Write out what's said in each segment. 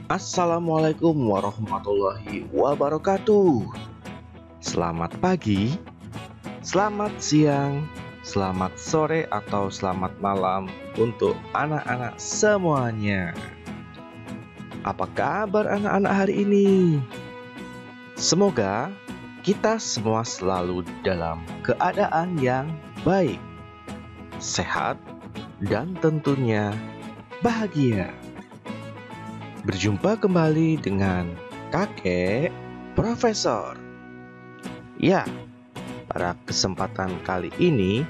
Assalamualaikum warahmatullahi wabarakatuh. Selamat pagi, selamat siang, selamat sore, atau selamat malam untuk anak-anak semuanya. Apa kabar anak-anak hari ini? Semoga kita semua selalu dalam keadaan yang baik, sehat, dan tentunya bahagia. Berjumpa kembali dengan kakek Profesor. Ya, pada kesempatan kali ini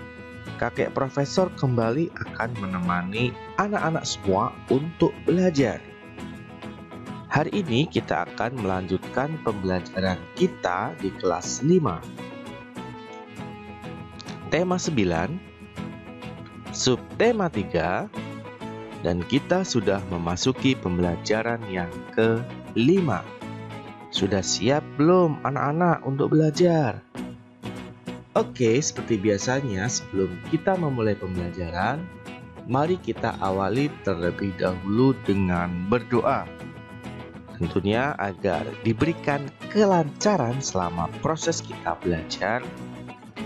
kakek Profesor kembali akan menemani anak-anak semua untuk belajar. Hari ini kita akan melanjutkan pembelajaran kita di kelas 5. Tema 9, subtema 3, dan kita sudah memasuki pembelajaran yang ke-5. Sudah siap belum anak-anak untuk belajar? Oke, seperti biasanya sebelum kita memulai pembelajaran, mari kita awali terlebih dahulu dengan berdoa. Tentunya agar diberikan kelancaran selama proses kita belajar,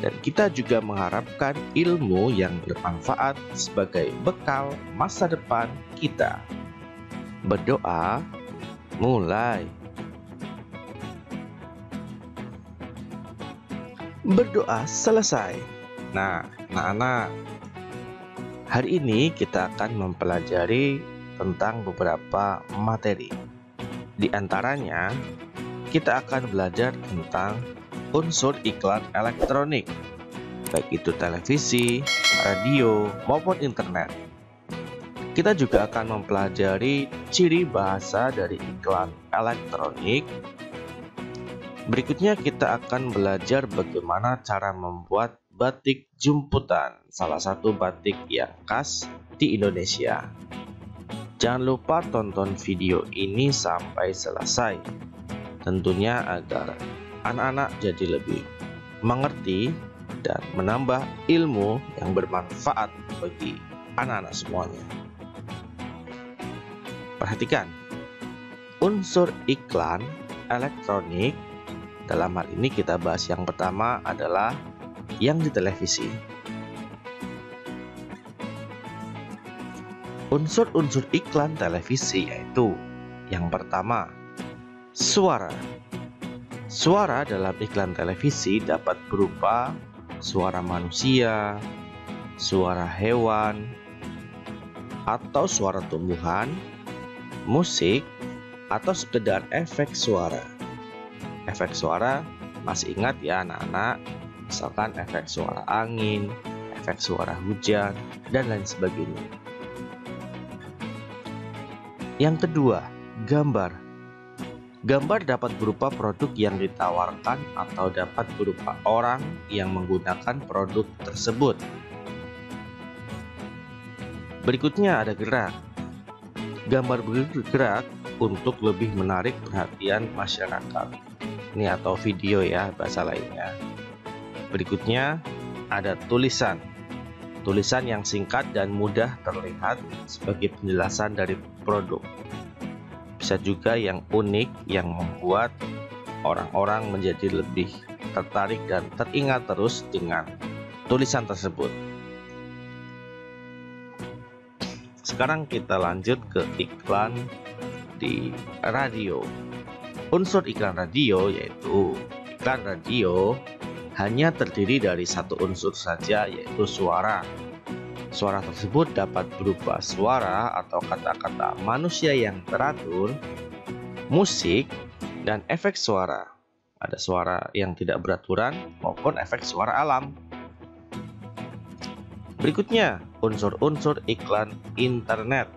dan kita juga mengharapkan ilmu yang bermanfaat sebagai bekal masa depan kita. Berdoa, mulai. Berdoa selesai. Nah, anak-anak, hari ini kita akan mempelajari tentang beberapa materi. Di antaranya, kita akan belajar tentang unsur iklan elektronik, baik itu televisi, radio, maupun internet. Kita juga akan mempelajari ciri bahasa dari iklan elektronik. Berikutnya kita akan belajar bagaimana cara membuat batik jemputan, salah satu batik yang khas di Indonesia. Jangan lupa tonton video ini sampai selesai, tentunya agar anak-anak jadi lebih mengerti dan menambah ilmu yang bermanfaat bagi anak-anak semuanya. Perhatikan, unsur iklan elektronik. Dalam hal ini kita bahas yang pertama adalah yang di televisi. Unsur-unsur iklan televisi yaitu yang pertama, suara. Suara dalam iklan televisi dapat berupa suara manusia, suara hewan, atau suara tumbuhan, musik, atau sekedar efek suara. Efek suara masih ingat ya anak-anak, misalkan efek suara angin, efek suara hujan, dan lain sebagainya. Yang kedua, gambar. Gambar dapat berupa produk yang ditawarkan atau dapat berupa orang yang menggunakan produk tersebut. Berikutnya ada gerak. Gambar bergerak untuk lebih menarik perhatian masyarakat. Ini atau video ya, bahasa lainnya. Berikutnya ada tulisan. Tulisan yang singkat dan mudah terlihat sebagai penjelasan dari produk. Bisa juga yang unik yang membuat orang-orang menjadi lebih tertarik dan teringat terus dengan tulisan tersebut. Sekarang kita lanjut ke iklan di radio. Unsur iklan radio yaitu iklan radio hanya terdiri dari satu unsur saja, yaitu suara. Suara tersebut dapat berupa suara atau kata-kata manusia yang teratur, musik, dan efek suara. Ada suara yang tidak beraturan maupun efek suara alam. Berikutnya, unsur-unsur iklan internet.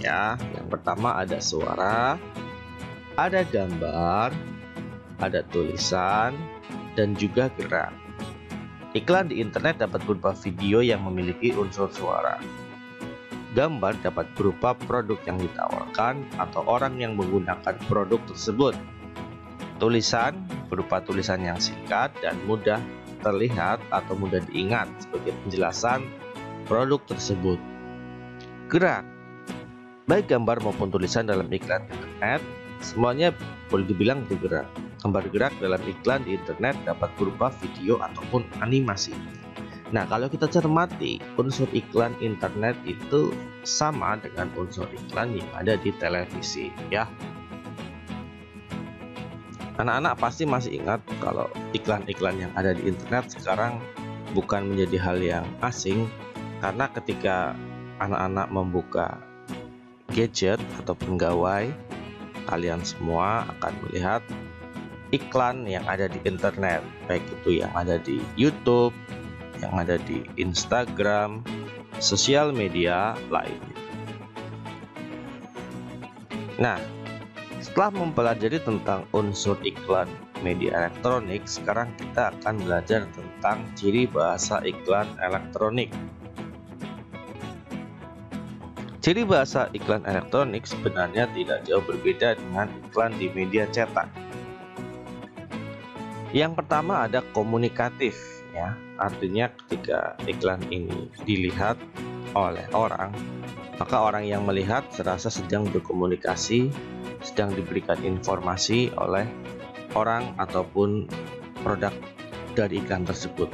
Ya, yang pertama ada suara, ada gambar, ada tulisan, dan juga gerak. Iklan di internet dapat berupa video yang memiliki unsur suara. Gambar dapat berupa produk yang ditawarkan atau orang yang menggunakan produk tersebut. Tulisan berupa tulisan yang singkat dan mudah terlihat atau mudah diingat sebagai penjelasan produk tersebut. Gerak baik gambar maupun tulisan dalam iklan internet, semuanya boleh dibilang bergerak. Gambar gerak dalam iklan di internet dapat berupa video ataupun animasi. Nah, kalau kita cermati, unsur iklan internet itu sama dengan unsur iklan yang ada di televisi, ya. Anak-anak pasti masih ingat kalau iklan-iklan yang ada di internet sekarang bukan menjadi hal yang asing, karena ketika anak-anak membuka gadget ataupun gawai, kalian semua akan melihat iklan yang ada di internet, baik itu yang ada di YouTube, yang ada di Instagram, sosial media lainnya. Nah, setelah mempelajari tentang unsur iklan media elektronik, sekarang kita akan belajar tentang ciri bahasa iklan elektronik. Ciri bahasa iklan elektronik sebenarnya tidak jauh berbeda dengan iklan di media cetak. Yang pertama ada komunikatif, ya. Artinya ketika iklan ini dilihat oleh orang, maka orang yang melihat serasa sedang berkomunikasi, sedang diberikan informasi oleh orang ataupun produk dari iklan tersebut.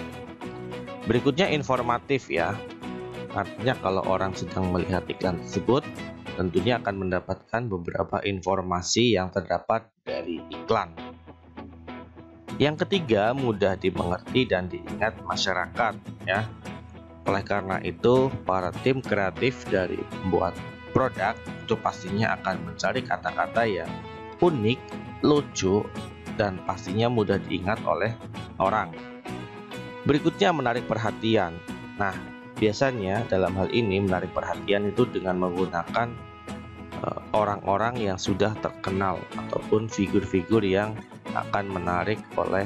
Berikutnya informatif, ya. Artinya kalau orang sedang melihat iklan tersebut, tentunya akan mendapatkan beberapa informasi yang terdapat dari iklan. Yang ketiga, mudah dimengerti dan diingat masyarakat, ya. Oleh karena itu, para tim kreatif dari pembuat produk itu pastinya akan mencari kata-kata yang unik, lucu, dan pastinya mudah diingat oleh orang. Berikutnya, menarik perhatian. Nah, biasanya dalam hal ini menarik perhatian itu dengan menggunakan orang-orang yang sudah terkenal ataupun figur-figur yang akan menarik oleh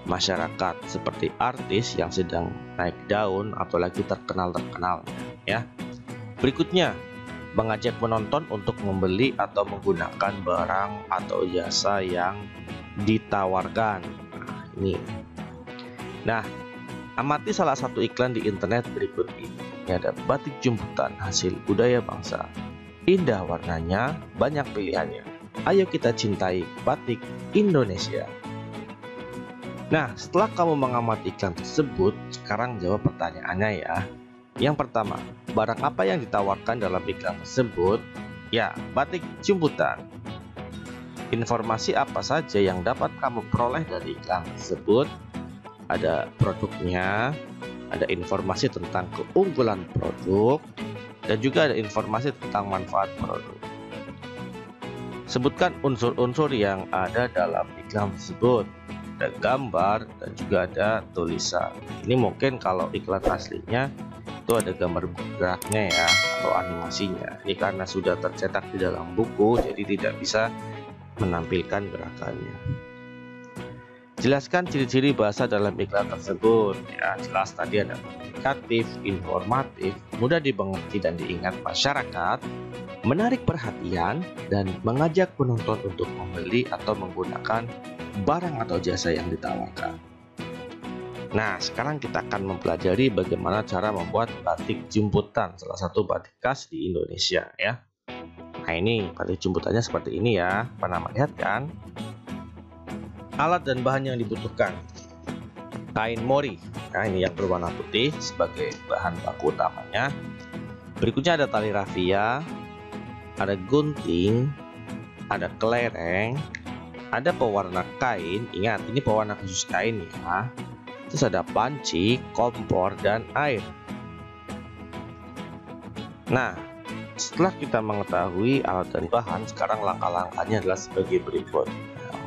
masyarakat, seperti artis yang sedang naik daun atau lagi terkenal, ya. Berikutnya, mengajak penonton untuk membeli atau menggunakan barang atau jasa yang ditawarkan. Nah, ini. Nah, amati salah satu iklan di internet berikut ini. Ini ada batik jemputan hasil budaya bangsa. Indah warnanya, banyak pilihannya. Ayo kita cintai batik Indonesia. Nah, setelah kamu mengamati iklan tersebut, sekarang jawab pertanyaannya, ya. Yang pertama, barang apa yang ditawarkan dalam iklan tersebut? Ya, batik jemputan. Informasi apa saja yang dapat kamu peroleh dari iklan tersebut? Ada produknya, ada informasi tentang keunggulan produk, dan juga ada informasi tentang manfaat produk. Sebutkan unsur-unsur yang ada dalam iklan tersebut. Ada gambar dan juga ada tulisan. Ini mungkin kalau iklan aslinya itu ada gambar geraknya, ya, atau animasinya. Ini karena sudah tercetak di dalam buku, jadi tidak bisa menampilkan gerakannya. Jelaskan ciri-ciri bahasa dalam iklan tersebut. Ya, jelas tadi ada komunikatif, informatif, mudah dimengerti dan diingat masyarakat, menarik perhatian, dan mengajak penonton untuk membeli atau menggunakan barang atau jasa yang ditawarkan. Nah, sekarang kita akan mempelajari bagaimana cara membuat batik jemputan, salah satu batik khas di Indonesia, ya. Nah, ini batik jemputannya seperti ini, ya. Pernah melihat kan? Alat dan bahan yang dibutuhkan: kain mori, nah ini yang berwarna putih sebagai bahan baku utamanya. Berikutnya ada tali rafia, ada gunting, ada kelereng, ada pewarna kain. Ingat, ini pewarna khusus kain, ya. Terus ada panci, kompor, dan air. Nah, setelah kita mengetahui alat dan bahan, sekarang langkah-langkahnya adalah sebagai berikut.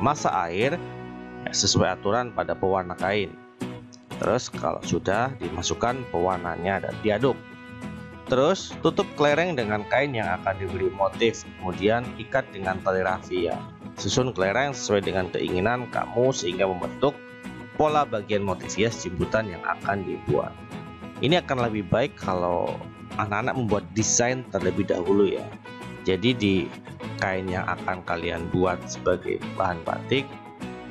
Masak air sesuai aturan pada pewarna kain. Terus kalau sudah, dimasukkan pewarnanya dan diaduk. Terus tutup kelereng dengan kain yang akan diberi motif, kemudian ikat dengan tali rafia. Susun kelereng sesuai dengan keinginan kamu sehingga membentuk pola bagian motif hias jemputan yang akan dibuat. Ini akan lebih baik kalau anak-anak membuat desain terlebih dahulu, ya. Jadi di kain yang akan kalian buat sebagai bahan batik,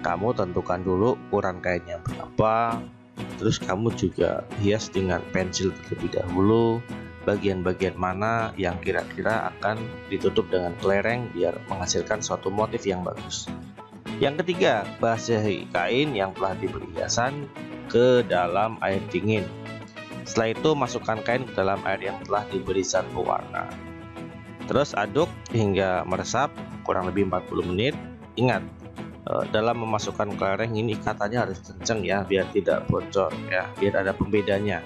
kamu tentukan dulu ukuran kainnya berapa. Terus kamu juga hias dengan pensil terlebih dahulu. bagian-bagian mana yang kira-kira akan ditutup dengan kelereng biar menghasilkan suatu motif yang bagus. Yang ketiga, basahi kain yang telah diberi hiasan ke dalam air dingin. Setelah itu masukkan kain ke dalam air yang telah diberi zat pewarna. Terus aduk hingga meresap kurang lebih 40 menit. Ingat, dalam memasukkan kelereng ini ikatannya harus kencang ya, biar tidak bocor ya, biar ada pembedanya.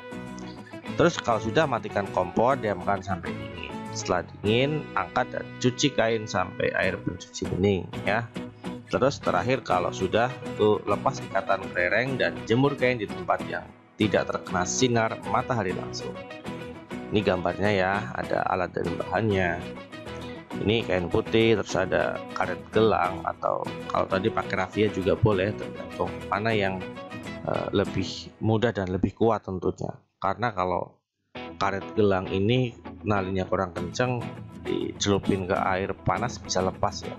Terus kalau sudah, matikan kompor, diamkan sampai dingin. Setelah dingin, angkat dan cuci kain sampai air pencuci bening ya. Terus terakhir, kalau sudah, lepas ikatan kelereng dan jemur kain di tempat yang tidak terkena sinar matahari langsung. Ini gambarnya ya, ada alat dan bahannya. Ini kain putih, terus ada karet gelang, atau kalau tadi pakai raffia juga boleh, tergantung mana yang lebih mudah dan lebih kuat tentunya. Karena kalau karet gelang ini nalinya kurang kencang, dicelupin ke air panas bisa lepas ya.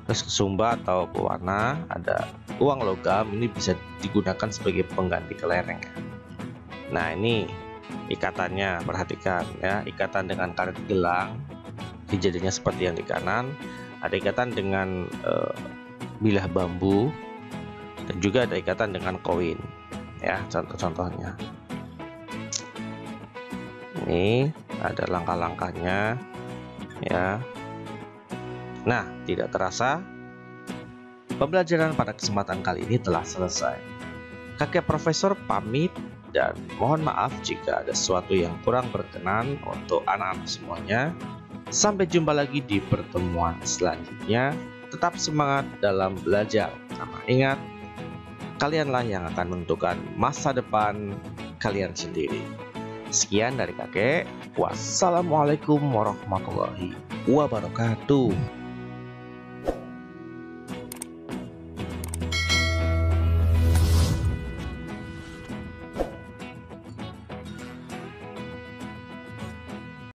Terus kesumba atau pewarna, ada uang logam, ini bisa digunakan sebagai pengganti kelereng. Nah, ini ikatannya, perhatikan ya, ikatan dengan karet gelang jadinya seperti yang di kanan. Ada ikatan dengan bilah bambu, dan juga ada ikatan dengan koin ya, contoh-contohnya. Ini ada langkah-langkahnya ya. Nah, tidak terasa pembelajaran pada kesempatan kali ini telah selesai. Kakek Profesor pamit dan mohon maaf jika ada sesuatu yang kurang berkenan untuk anak-anak semuanya. Sampai jumpa lagi di pertemuan selanjutnya. Tetap semangat dalam belajar, karena ingat, kalianlah yang akan menentukan masa depan kalian sendiri. Sekian dari kakek. Wassalamualaikum warahmatullahi wabarakatuh.